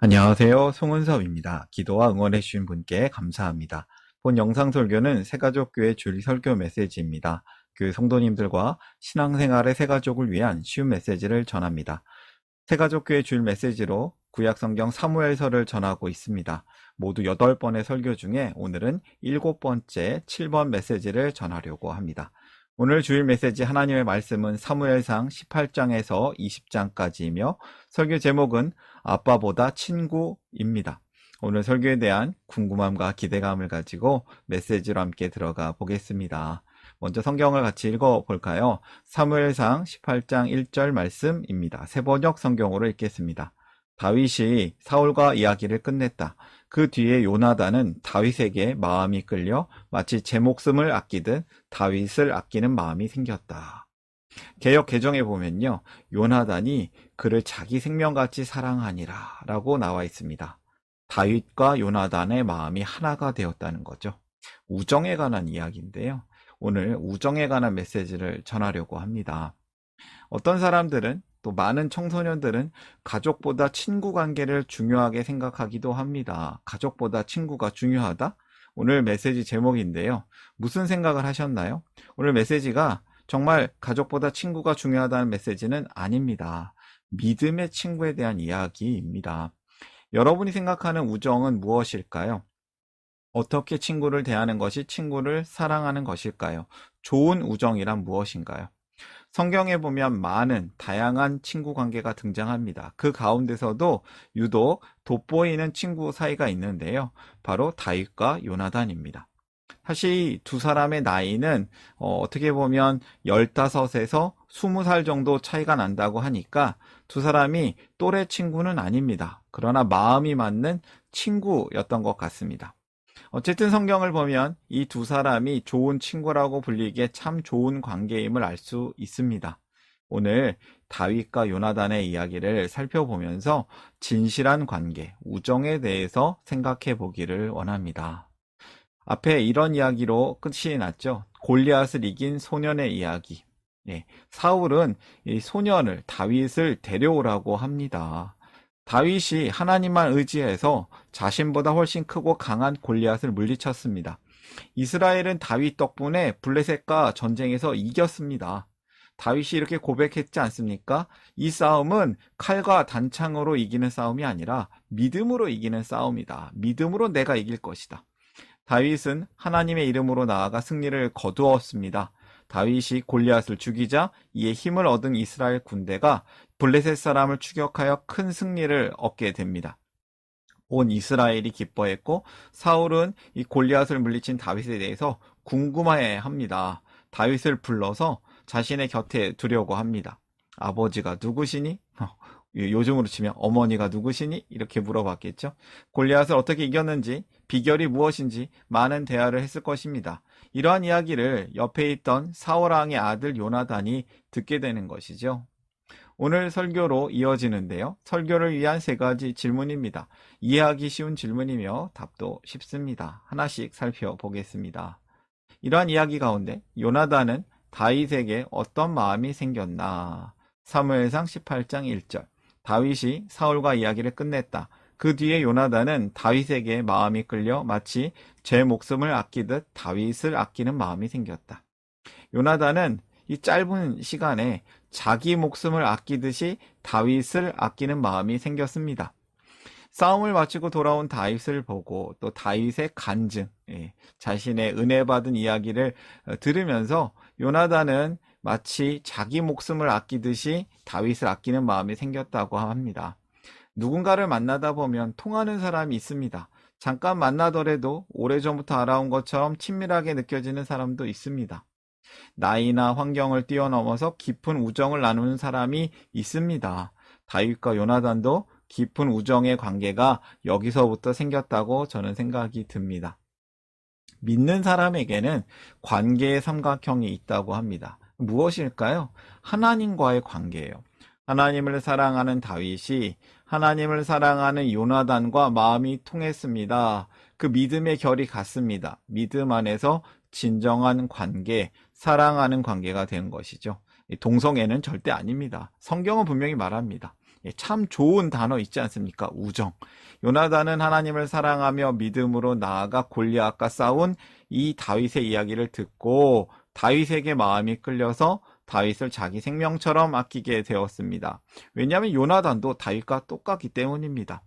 안녕하세요. 송은섭입니다. 기도와 응원해주신 분께 감사합니다. 본 영상 설교는 새가족교회 주일 설교 메시지입니다. 교회 성도님들과 신앙생활의 새가족을 위한 쉬운 메시지를 전합니다. 새가족교회 주일 메시지로 구약성경 사무엘서를 전하고 있습니다. 모두 8번의 설교 중에 오늘은 7번째 7번 메시지를 전하려고 합니다. 오늘 주일 메시지 하나님의 말씀은 사무엘상 18장에서 20장까지이며 설교 제목은 아빠보다 친구입니다. 오늘 설교에 대한 궁금함과 기대감을 가지고 메시지로 함께 들어가 보겠습니다. 먼저 성경을 같이 읽어볼까요? 사무엘상 18장 1절 말씀입니다. 새번역 성경으로 읽겠습니다. 다윗이 사울과 이야기를 끝냈다. 그 뒤에 요나단은 다윗에게 마음이 끌려 마치 제 목숨을 아끼듯 다윗을 아끼는 마음이 생겼다. 개역 개정에 보면요, 요나단이 그를 자기 생명같이 사랑하니라 라고 나와 있습니다. 다윗과 요나단의 마음이 하나가 되었다는 거죠. 우정에 관한 이야기인데요. 오늘 우정에 관한 메시지를 전하려고 합니다. 어떤 사람들은, 또 많은 청소년들은 가족보다 친구 관계를 중요하게 생각하기도 합니다. 가족보다 친구가 중요하다? 오늘 메시지 제목인데요. 무슨 생각을 하셨나요? 오늘 메시지가 정말 가족보다 친구가 중요하다는 메시지는 아닙니다. 믿음의 친구에 대한 이야기입니다. 여러분이 생각하는 우정은 무엇일까요? 어떻게 친구를 대하는 것이 친구를 사랑하는 것일까요? 좋은 우정이란 무엇인가요? 성경에 보면 많은 다양한 친구 관계가 등장합니다. 그 가운데서도 유독 돋보이는 친구 사이가 있는데요. 바로 다윗과 요나단입니다. 사실 두 사람의 나이는 어떻게 보면 15에서 20살 정도 차이가 난다고 하니까 두 사람이 또래 친구는 아닙니다. 그러나 마음이 맞는 친구였던 것 같습니다. 어쨌든 성경을 보면 이 두 사람이 좋은 친구라고 불리기에 참 좋은 관계임을 알 수 있습니다. 오늘 다윗과 요나단의 이야기를 살펴보면서 진실한 관계, 우정에 대해서 생각해 보기를 원합니다. 앞에 이런 이야기로 끝이 났죠. 골리앗을 이긴 소년의 이야기. 사울은 이 소년을, 다윗을 데려오라고 합니다. 다윗이 하나님만 의지해서 자신보다 훨씬 크고 강한 골리앗을 물리쳤습니다. 이스라엘은 다윗 덕분에 블레셋과 전쟁에서 이겼습니다. 다윗이 이렇게 고백했지 않습니까? 이 싸움은 칼과 단창으로 이기는 싸움이 아니라 믿음으로 이기는 싸움이다. 믿음으로 내가 이길 것이다. 다윗은 하나님의 이름으로 나아가 승리를 거두었습니다. 다윗이 골리앗을 죽이자 이에 힘을 얻은 이스라엘 군대가 블레셋 사람을 추격하여 큰 승리를 얻게 됩니다. 온 이스라엘이 기뻐했고 사울은 이 골리앗을 물리친 다윗에 대해서 궁금해 합니다. 다윗을 불러서 자신의 곁에 두려고 합니다. 아버지가 누구시니? 요즘으로 치면 어머니가 누구시니? 이렇게 물어봤겠죠. 골리앗을 어떻게 이겼는지, 비결이 무엇인지 많은 대화를 했을 것입니다. 이러한 이야기를 옆에 있던 사울왕의 아들 요나단이 듣게 되는 것이죠. 오늘 설교로 이어지는데요. 설교를 위한 3가지 질문입니다. 이해하기 쉬운 질문이며 답도 쉽습니다. 하나씩 살펴보겠습니다. 이러한 이야기 가운데 요나단은 다윗에게 어떤 마음이 생겼나? 사무엘상 18장 1절. 다윗이 사울과 이야기를 끝냈다. 그 뒤에 요나단은 다윗에게 마음이 끌려 마치 제 목숨을 아끼듯 다윗을 아끼는 마음이 생겼다. 요나단은 이 짧은 시간에 자기 목숨을 아끼듯이 다윗을 아끼는 마음이 생겼습니다. 싸움을 마치고 돌아온 다윗을 보고 또 다윗의 간증, 자신의 은혜 받은 이야기를 들으면서 요나단은 마치 자기 목숨을 아끼듯이 다윗을 아끼는 마음이 생겼다고 합니다. 누군가를 만나다 보면 통하는 사람이 있습니다. 잠깐 만나더라도 오래전부터 알아온 것처럼 친밀하게 느껴지는 사람도 있습니다. 나이나 환경을 뛰어넘어서 깊은 우정을 나누는 사람이 있습니다. 다윗과 요나단도 깊은 우정의 관계가 여기서부터 생겼다고 저는 생각이 듭니다. 믿는 사람에게는 관계의 삼각형이 있다고 합니다. 무엇일까요? 하나님과의 관계예요. 하나님을 사랑하는 다윗이 하나님을 사랑하는 요나단과 마음이 통했습니다. 그 믿음의 결이 같습니다. 믿음 안에서 진정한 관계, 사랑하는 관계가 된 것이죠. 동성애는 절대 아닙니다. 성경은 분명히 말합니다. 참 좋은 단어 있지 않습니까? 우정. 요나단은 하나님을 사랑하며 믿음으로 나아가 골리앗과 싸운 이 다윗의 이야기를 듣고 다윗에게 마음이 끌려서 다윗을 자기 생명처럼 아끼게 되었습니다. 왜냐하면 요나단도 다윗과 똑같기 때문입니다.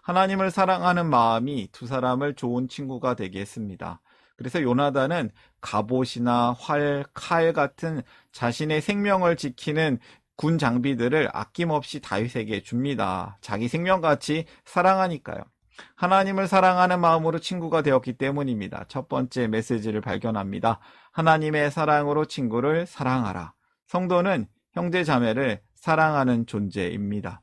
하나님을 사랑하는 마음이 두 사람을 좋은 친구가 되게 했습니다. 그래서 요나단은 갑옷이나 활, 칼 같은 자신의 생명을 지키는 군 장비들을 아낌없이 다윗에게 줍니다. 자기 생명같이 사랑하니까요. 하나님을 사랑하는 마음으로 친구가 되었기 때문입니다. 첫 번째 메시지를 발견합니다. 하나님의 사랑으로 친구를 사랑하라. 성도는 형제 자매를 사랑하는 존재입니다.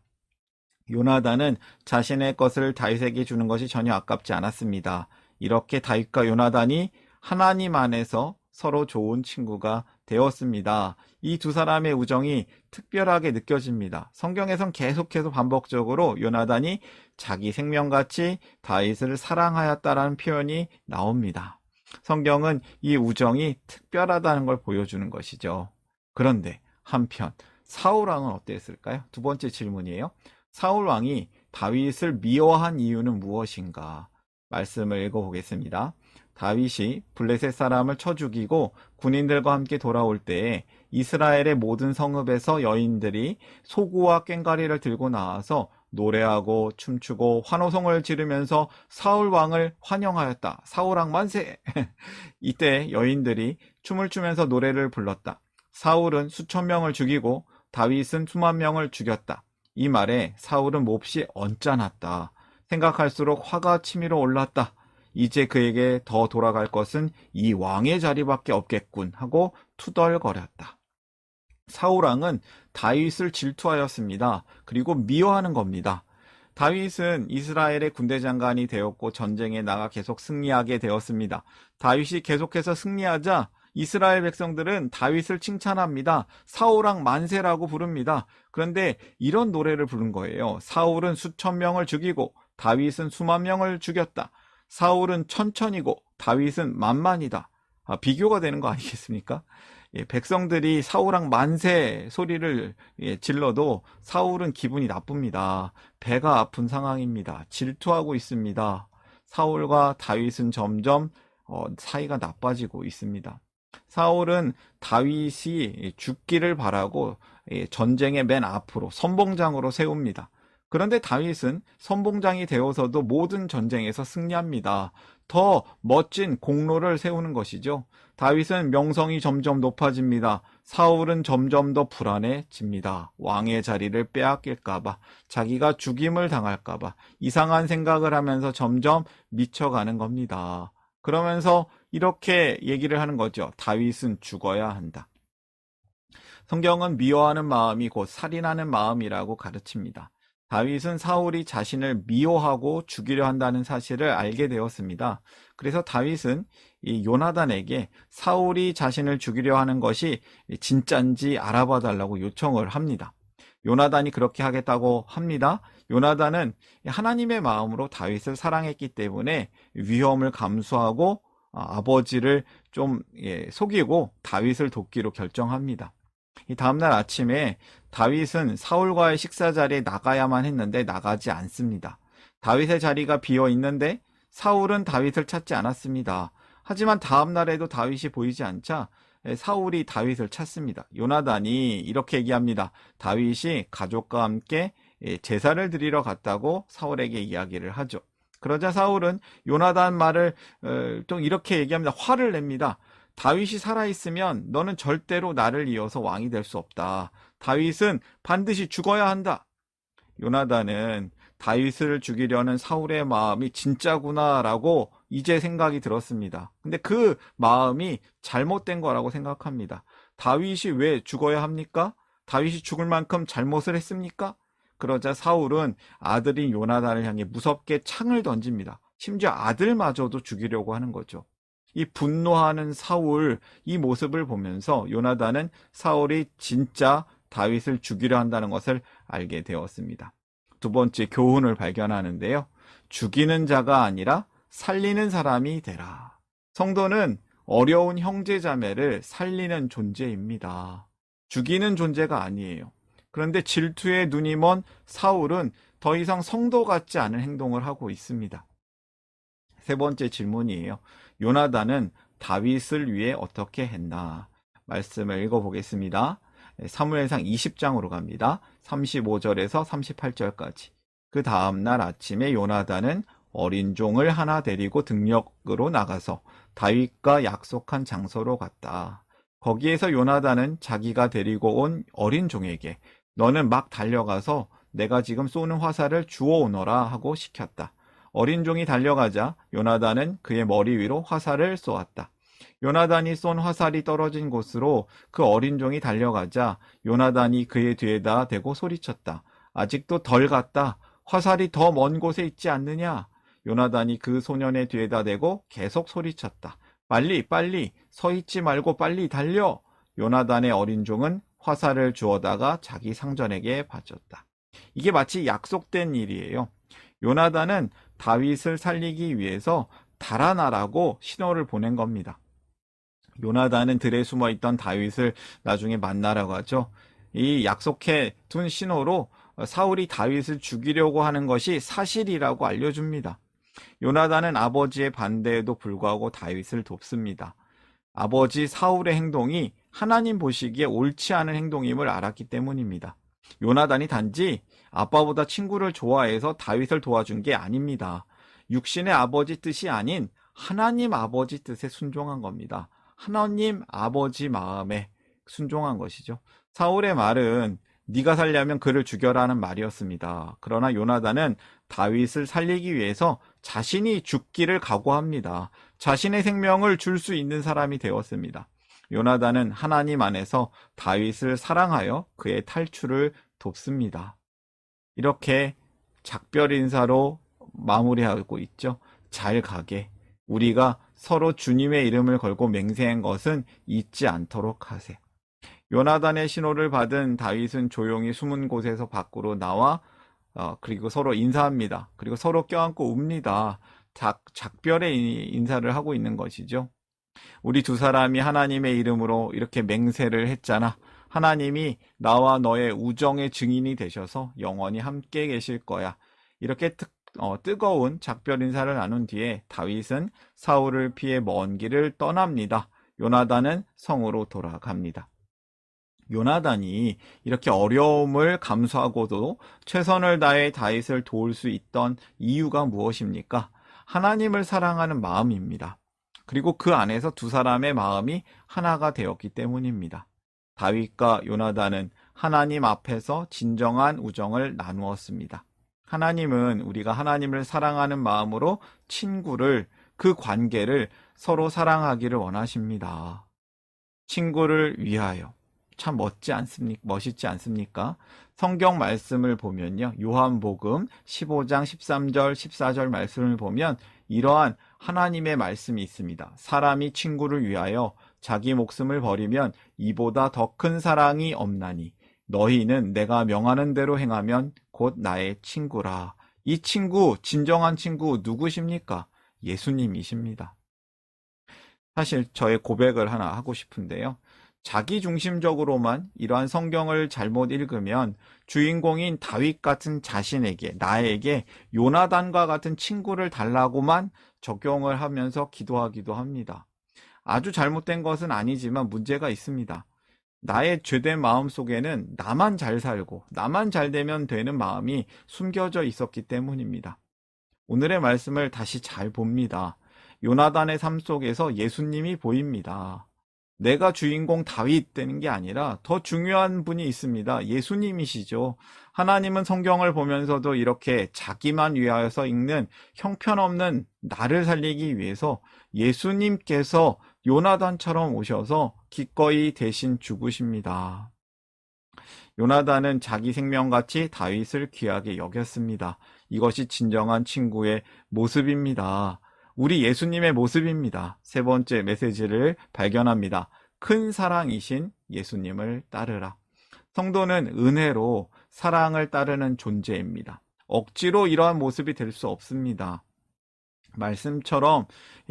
요나단은 자신의 것을 다윗에게 주는 것이 전혀 아깝지 않았습니다. 이렇게 다윗과 요나단이 하나님 안에서 서로 좋은 친구가 되었습니다. 이 두 사람의 우정이 특별하게 느껴집니다. 성경에선 계속해서 반복적으로 요나단이 자기 생명같이 다윗을 사랑하였다라는 표현이 나옵니다. 성경은 이 우정이 특별하다는 걸 보여주는 것이죠. 그런데 한편 사울 왕은 어땠을까요? 두 번째 질문이에요. 사울 왕이 다윗을 미워한 이유는 무엇인가? 말씀을 읽어보겠습니다. 다윗이 블레셋 사람을 쳐 죽이고 군인들과 함께 돌아올 때에 이스라엘의 모든 성읍에서 여인들이 소구와 꽹과리를 들고 나와서 노래하고 춤추고 환호성을 지르면서 사울 왕을 환영하였다. 사울 왕 만세! 이때 여인들이 춤을 추면서 노래를 불렀다. 사울은 수천 명을 죽이고 다윗은 수만 명을 죽였다. 이 말에 사울은 몹시 언짢았다. 생각할수록 화가 치밀어 올랐다. 이제 그에게 더 돌아갈 것은 이 왕의 자리밖에 없겠군 하고 투덜거렸다. 사울왕은 다윗을 질투하였습니다. 그리고 미워하는 겁니다. 다윗은 이스라엘의 군대 장관이 되었고 전쟁에 나가 계속 승리하게 되었습니다. 다윗이 계속해서 승리하자 이스라엘 백성들은 다윗을 칭찬합니다. 사울왕 만세라고 부릅니다. 그런데 이런 노래를 부른 거예요. 사울은 수천 명을 죽이고 다윗은 수만 명을 죽였다. 사울은 천천이고 다윗은 만만이다. 비교가 되는 거 아니겠습니까? 백성들이 사울왕 만세 소리를 질러도 사울은 기분이 나쁩니다. 배가 아픈 상황입니다. 질투하고 있습니다. 사울과 다윗은 점점 사이가 나빠지고 있습니다. 사울은 다윗이 죽기를 바라고 전쟁의 맨 앞으로 선봉장으로 세웁니다. 그런데 다윗은 선봉장이 되어서도 모든 전쟁에서 승리합니다. 더 멋진 공로를 세우는 것이죠. 다윗은 명성이 점점 높아집니다. 사울은 점점 더 불안해집니다. 왕의 자리를 빼앗길까봐, 자기가 죽임을 당할까봐 이상한 생각을 하면서 점점 미쳐가는 겁니다. 그러면서 이렇게 얘기를 하는 거죠. 다윗은 죽어야 한다. 성경은 미워하는 마음이 곧 살인하는 마음이라고 가르칩니다. 다윗은 사울이 자신을 미워하고 죽이려 한다는 사실을 알게 되었습니다. 그래서 다윗은 이 요나단에게 사울이 자신을 죽이려 하는 것이 진짜인지 알아봐 달라고 요청을 합니다. 요나단이 그렇게 하겠다고 합니다. 요나단은 하나님의 마음으로 다윗을 사랑했기 때문에 위험을 감수하고 아버지를 좀 속이고 다윗을 돕기로 결정합니다. 이 다음날 아침에 다윗은 사울과의 식사 자리에 나가야만 했는데 나가지 않습니다. 다윗의 자리가 비어 있는데 사울은 다윗을 찾지 않았습니다. 하지만 다음날에도 다윗이 보이지 않자 사울이 다윗을 찾습니다. 요나단이 이렇게 얘기합니다. 다윗이 가족과 함께 제사를 드리러 갔다고 사울에게 이야기를 하죠. 그러자 사울은 요나단 말을 또 이렇게 얘기합니다. 화를 냅니다. 다윗이 살아있으면 너는 절대로 나를 이어서 왕이 될 수 없다. 다윗은 반드시 죽어야 한다. 요나단은 다윗을 죽이려는 사울의 마음이 진짜구나라고 이제 생각이 들었습니다. 근데 그 마음이 잘못된 거라고 생각합니다. 다윗이 왜 죽어야 합니까? 다윗이 죽을 만큼 잘못을 했습니까? 그러자 사울은 아들인 요나단을 향해 무섭게 창을 던집니다. 심지어 아들마저도 죽이려고 하는 거죠. 이 분노하는 사울, 이 모습을 보면서 요나단은 사울이 진짜 다윗을 죽이려 한다는 것을 알게 되었습니다. 두 번째 교훈을 발견하는데요. 죽이는 자가 아니라 살리는 사람이 되라. 성도는 어려운 형제자매를 살리는 존재입니다. 죽이는 존재가 아니에요. 그런데 질투에 눈이 먼 사울은 더 이상 성도 같지 않은 행동을 하고 있습니다. 세 번째 질문이에요. 요나단은 다윗을 위해 어떻게 했나? 말씀을 읽어보겠습니다. 사무엘상 20장으로 갑니다. 35절에서 38절까지. 그 다음날 아침에 요나단은 어린 종을 하나 데리고 등력으로 나가서 다윗과 약속한 장소로 갔다. 거기에서 요나단은 자기가 데리고 온 어린 종에게 너는 막 달려가서 내가 지금 쏘는 화살을 주워오너라 하고 시켰다. 어린 종이 달려가자 요나단은 그의 머리 위로 화살을 쏘았다. 요나단이 쏜 화살이 떨어진 곳으로 그 어린 종이 달려가자 요나단이 그의 뒤에다 대고 소리쳤다. 아직도 덜 갔다. 화살이 더 먼 곳에 있지 않느냐? 요나단이 그 소년의 뒤에다 대고 계속 소리쳤다. 빨리 빨리 서 있지 말고 빨리 달려. 요나단의 어린 종은 화살을 주워다가 자기 상전에게 바쳤다. 이게 마치 약속된 일이에요. 요나단은 다윗을 살리기 위해서 달아나라고 신호를 보낸 겁니다. 요나단은 들에 숨어 있던 다윗을 나중에 만나라고 하죠. 이 약속해 둔 신호로 사울이 다윗을 죽이려고 하는 것이 사실이라고 알려줍니다. 요나단은 아버지의 반대에도 불구하고 다윗을 돕습니다. 아버지 사울의 행동이 하나님 보시기에 옳지 않은 행동임을 알았기 때문입니다. 요나단이 단지 아빠보다 친구를 좋아해서 다윗을 도와준 게 아닙니다. 육신의 아버지 뜻이 아닌 하나님 아버지 뜻에 순종한 겁니다. 하나님 아버지 마음에 순종한 것이죠. 사울의 말은 네가 살려면 그를 죽여라는 말이었습니다. 그러나 요나단은 다윗을 살리기 위해서 자신이 죽기를 각오합니다. 자신의 생명을 줄 수 있는 사람이 되었습니다. 요나단은 하나님 안에서 다윗을 사랑하여 그의 탈출을 돕습니다. 이렇게 작별 인사로 마무리하고 있죠. 잘 가게. 우리가 서로 주님의 이름을 걸고 맹세한 것은 잊지 않도록 하세. 요나단의 신호를 받은 다윗은 조용히 숨은 곳에서 밖으로 나와 그리고 서로 인사합니다. 그리고 서로 껴안고 웁니다. 작별의 인사를 하고 있는 것이죠. 우리 두 사람이 하나님의 이름으로 이렇게 맹세를 했잖아. 하나님이 나와 너의 우정의 증인이 되셔서 영원히 함께 계실 거야. 이렇게 뜨거운 작별 인사를 나눈 뒤에 다윗은 사울을 피해 먼 길을 떠납니다. 요나단은 성으로 돌아갑니다. 요나단이 이렇게 어려움을 감수하고도 최선을 다해 다윗을 도울 수 있던 이유가 무엇입니까? 하나님을 사랑하는 마음입니다. 그리고 그 안에서 두 사람의 마음이 하나가 되었기 때문입니다. 다윗과 요나단은 하나님 앞에서 진정한 우정을 나누었습니다. 하나님은 우리가 하나님을 사랑하는 마음으로 그 관계를 서로 사랑하기를 원하십니다. 친구를 위하여. 참 멋있지 않습니까? 성경 말씀을 보면요. 요한복음 15장 13절 14절 말씀을 보면 이러한 하나님의 말씀이 있습니다. 사람이 친구를 위하여 자기 목숨을 버리면 이보다 더 큰 사랑이 없나니 너희는 내가 명하는 대로 행하면 곧 나의 친구라. 이 친구, 진정한 친구 누구십니까? 예수님이십니다. 사실 저의 고백을 하나 하고 싶은데요. 자기중심적으로만 이러한 성경을 잘못 읽으면 주인공인 다윗 같은 자신에게, 나에게 요나단과 같은 친구를 달라고만 적용을 하면서 기도하기도 합니다. 아주 잘못된 것은 아니지만 문제가 있습니다. 나의 죄된 마음 속에는 나만 잘 살고 나만 잘 되면 되는 마음이 숨겨져 있었기 때문입니다. 오늘의 말씀을 다시 잘 봅니다. 요나단의 삶 속에서 예수님이 보입니다. 내가 주인공 다윗 되는 게 아니라 더 중요한 분이 있습니다. 예수님이시죠. 하나님은 성경을 보면서도 이렇게 자기만 위하여서 읽는 형편없는 나를 살리기 위해서 예수님께서 요나단처럼 오셔서 기꺼이 대신 죽으십니다. 요나단은 자기 생명같이 다윗을 귀하게 여겼습니다. 이것이 진정한 친구의 모습입니다. 우리 예수님의 모습입니다. 세 번째 메시지를 발견합니다. 큰 사랑이신 예수님을 따르라. 성도는 은혜로 사랑을 따르는 존재입니다. 억지로 이러한 모습이 될 수 없습니다. 말씀처럼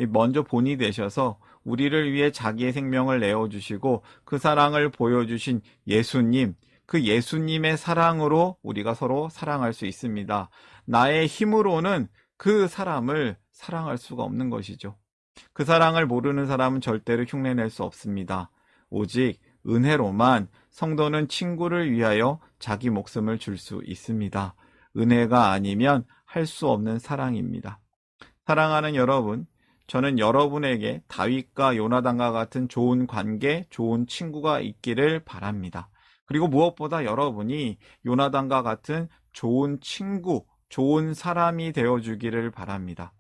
먼저 본이 되셔서 우리를 위해 자기의 생명을 내어주시고 그 사랑을 보여주신 예수님, 그 예수님의 사랑으로 우리가 서로 사랑할 수 있습니다. 나의 힘으로는 그 사람을 사랑할 수가 없는 것이죠. 그 사랑을 모르는 사람은 절대로 흉내낼 수 없습니다. 오직 은혜로만 성도는 친구를 위하여 자기 목숨을 줄 수 있습니다. 은혜가 아니면 할 수 없는 사랑입니다. 사랑하는 여러분, 저는 여러분에게 다윗과 요나단과 같은 좋은 관계, 좋은 친구가 있기를 바랍니다. 그리고 무엇보다 여러분이 요나단과 같은 좋은 친구, 좋은 사람이 되어주기를 바랍니다.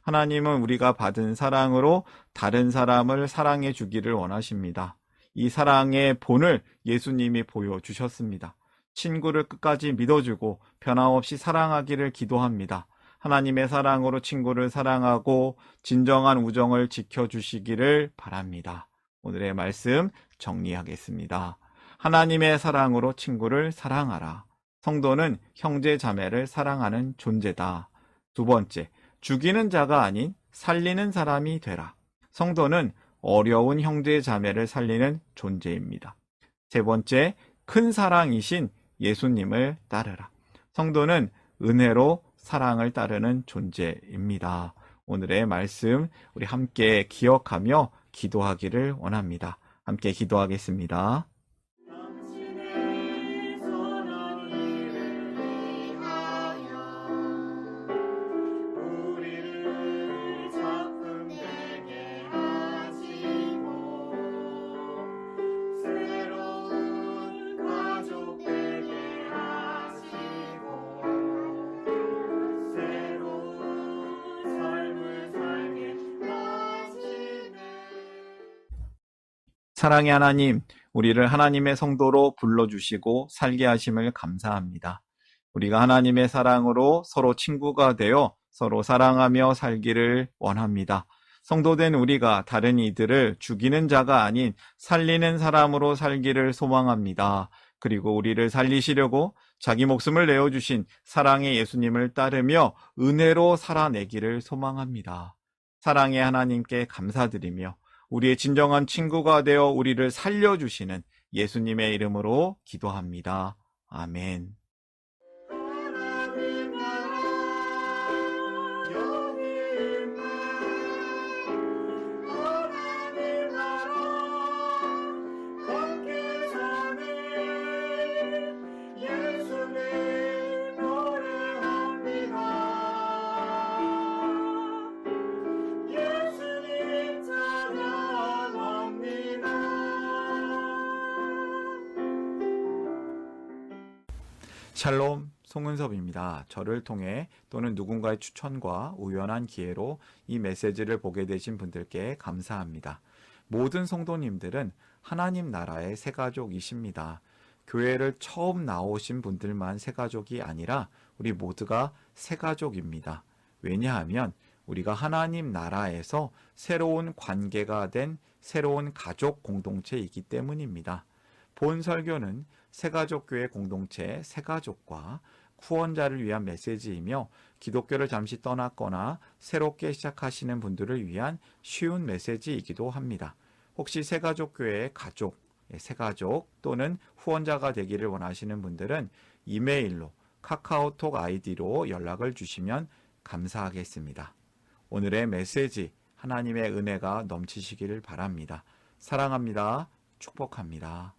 하나님은 우리가 받은 사랑으로 다른 사람을 사랑해 주기를 원하십니다. 이 사랑의 본을 예수님이 보여주셨습니다. 친구를 끝까지 믿어주고 변함없이 사랑하기를 기도합니다. 하나님의 사랑으로 친구를 사랑하고 진정한 우정을 지켜주시기를 바랍니다. 오늘의 말씀 정리하겠습니다. 하나님의 사랑으로 친구를 사랑하라. 성도는 형제 자매를 사랑하는 존재다. 두 번째, 죽이는 자가 아닌 살리는 사람이 되라. 성도는 어려운 형제 자매를 살리는 존재입니다. 세 번째, 큰 사랑이신 예수님을 따르라. 성도는 은혜로 사랑을 따르는 존재입니다. 오늘의 말씀 우리 함께 기억하며 기도하기를 원합니다. 함께 기도하겠습니다. 사랑의 하나님, 우리를 하나님의 성도로 불러주시고 살게 하심을 감사합니다. 우리가 하나님의 사랑으로 서로 친구가 되어 서로 사랑하며 살기를 원합니다. 성도된 우리가 다른 이들을 죽이는 자가 아닌 살리는 사람으로 살기를 소망합니다. 그리고 우리를 살리시려고 자기 목숨을 내어주신 사랑의 예수님을 따르며 은혜로 살아내기를 소망합니다. 사랑의 하나님께 감사드리며 우리의 진정한 친구가 되어 우리를 살려주시는 예수님의 이름으로 기도합니다. 아멘. 샬롬, 송은섭입니다. 저를 통해 또는 누군가의 추천과 우연한 기회로 이 메시지를 보게 되신 분들께 감사합니다. 모든 성도님들은 하나님 나라의 새가족이십니다. 교회를 처음 나오신 분들만 새가족이 아니라 우리 모두가 새가족입니다. 왜냐하면 우리가 하나님 나라에서 새로운 관계가 된 새로운 가족 공동체이기 때문입니다. 본 설교는 새가족교회 공동체 새가족과 후원자를 위한 메시지이며 기독교를 잠시 떠났거나 새롭게 시작하시는 분들을 위한 쉬운 메시지이기도 합니다. 혹시 새가족교회의 가족, 새가족 또는 후원자가 되기를 원하시는 분들은 이메일로 카카오톡 아이디로 연락을 주시면 감사하겠습니다. 오늘의 메시지 하나님의 은혜가 넘치시기를 바랍니다. 사랑합니다. 축복합니다.